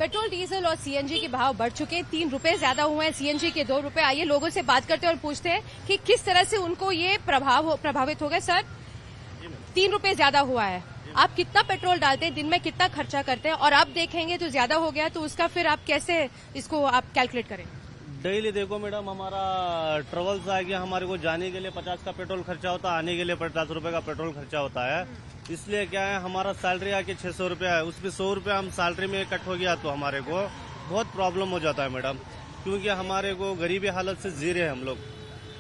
Petrol diesel और CNG के भाव बढ़ चुके हैं, 3 रुपए ज्यादा हुए हैं, सीएनजी के 2 रुपए। आइए लोगों से बात करते हैं और पूछते हैं कि किस तरह से उनको ये प्रभावित हो गए। सर, 3 रुपए ज्यादा हुआ है, आप कितना पेट्रोल डालते हैं, दिन में कितना खर्चा करते हैं? और आप देखेंगे तो ज्यादा हो गया तो उसका फिर आप कैसे इसको आप कैलकुलेट करें? डेली देखो मैडम, हमारा ट्रेवल्स आ गया, हमारे को जाने के लिए 50 का पेट्रोल खर्चा होता है, आने के लिए 50 रुपए का पेट्रोल खर्चा होता है। इसलिए क्या है, हमारा सैलरी आके 600 रुपया है, उसमें 100 रुपया हम सैलरी में कट हो गया तो हमारे को बहुत प्रॉब्लम हो जाता है मैडम, क्योंकि हमारे को गरीबी हालत से जी रहे हैं हम लोग।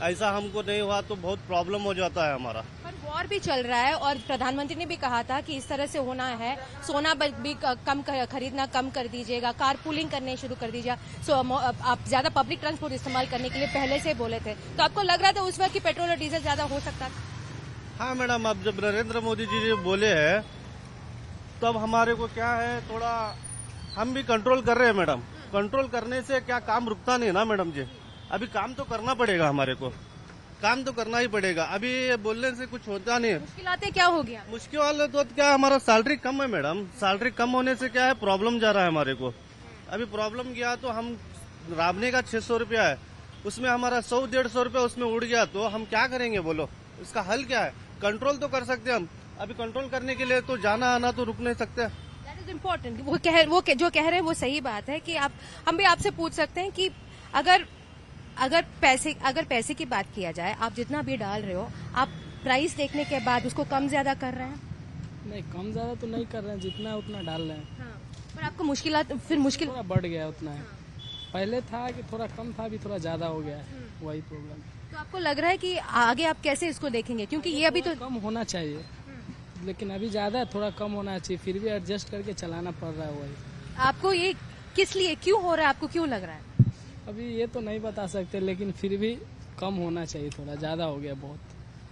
ऐसा हमको नहीं हुआ तो बहुत प्रॉब्लम हो जाता है हमारा। पर वॉर भी चल रहा है और प्रधानमंत्री ने भी कहा था कि इस तरह से होना है, सोना भी कम खरीदना कम कर दीजिएगा, कार पूलिंग करने शुरू कर दीजिएगा। आप ज्यादा पब्लिक ट्रांसपोर्ट इस्तेमाल करने के लिए पहले से बोले थे, तो आपको लग रहा था उस वक्त कि पेट्रोल और डीजल ज्यादा हो सकता था? हाँ मैडम, अब जब नरेंद्र मोदी जी जो बोले हैं तब हमारे को क्या है, थोड़ा हम भी कंट्रोल कर रहे हैं मैडम। कंट्रोल करने से क्या काम रुकता नहीं ना मैडम जी, अभी काम तो करना पड़ेगा, हमारे को काम तो करना ही पड़ेगा। अभी बोलने से कुछ होता नहीं है। मुश्किलातें क्या हो गया? मुश्किल वाले तो क्या, हमारा सैलरी कम है मैडम, सैलरी कम होने से क्या है, प्रॉब्लम जा रहा है हमारे को। अभी प्रॉब्लम गया तो हम राबने का 600 रुपया है, उसमें हमारा 100-150 रुपया उसमें उड़ गया तो हम क्या करेंगे बोलो? इसका हल क्या है? कंट्रोल तो कर सकते हैं हम, अभी कंट्रोल करने के लिए तो जाना आना तो रुक नहीं सकते। That is important. वो जो कह रहे हैं वो सही बात है कि हम भी आपसे पूछ सकते हैं कि अगर पैसे की बात किया जाए, आप जितना भी डाल रहे हो, आप प्राइस देखने के बाद उसको कम ज्यादा कर रहे हैं? नहीं, कम ज्यादा तो नहीं कर रहे हैं, जितना उतना डाल रहे हैं। हाँ। पर आपको मुश्किल थोड़ा बढ़ गया उतना है। पहले था कि थोड़ा कम था, अभी थोड़ा ज्यादा हो गया है, वही प्रॉब्लम। तो आपको लग रहा है कि आगे आप कैसे इसको देखेंगे, क्योंकि ये अभी तो कम होना चाहिए, लेकिन अभी ज्यादा थोड़ा कम होना चाहिए, फिर भी एडजस्ट करके चलाना पड़ रहा है वही। आपको ये किस लिए क्यों हो रहा है, आपको क्यों लग रहा है? अभी ये तो नहीं बता सकते, लेकिन फिर भी कम होना चाहिए, थोड़ा ज्यादा हो गया, बहुत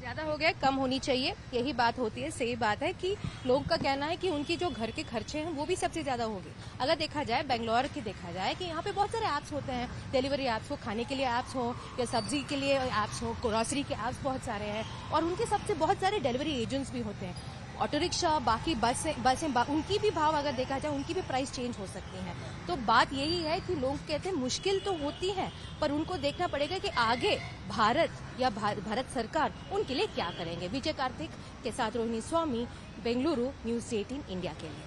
ज्यादा हो गया, कम होनी चाहिए, यही बात होती है। सही बात है कि लोगों का कहना है कि उनकी जो घर के खर्चे हैं वो भी सबसे ज्यादा हो गए। अगर देखा जाए बेंगलोर की, देखा जाए कि यहाँ पे बहुत सारे ऐप्स होते हैं, डिलीवरी ऐप्स हो, खाने के लिए ऐप्स हो या सब्जी के लिए ऐप्स हो, ग्रोसरी के ऐप्स बहुत सारे हैं, और उनके सबसे बहुत सारे डिलीवरी एजेंट्स भी होते हैं। ऑटो रिक्शा, बाकी बसें उनकी भी भाव अगर देखा जाए, उनकी भी प्राइस चेंज हो सकती है। तो बात यही है कि लोग कहते हैं मुश्किल तो होती है, पर उनको देखना पड़ेगा कि आगे भारत सरकार उनके लिए क्या करेंगे। विजय कार्तिक के साथ रोहिणी स्वामी, बेंगलुरु, न्यूज़ 18 इंडिया के लिए।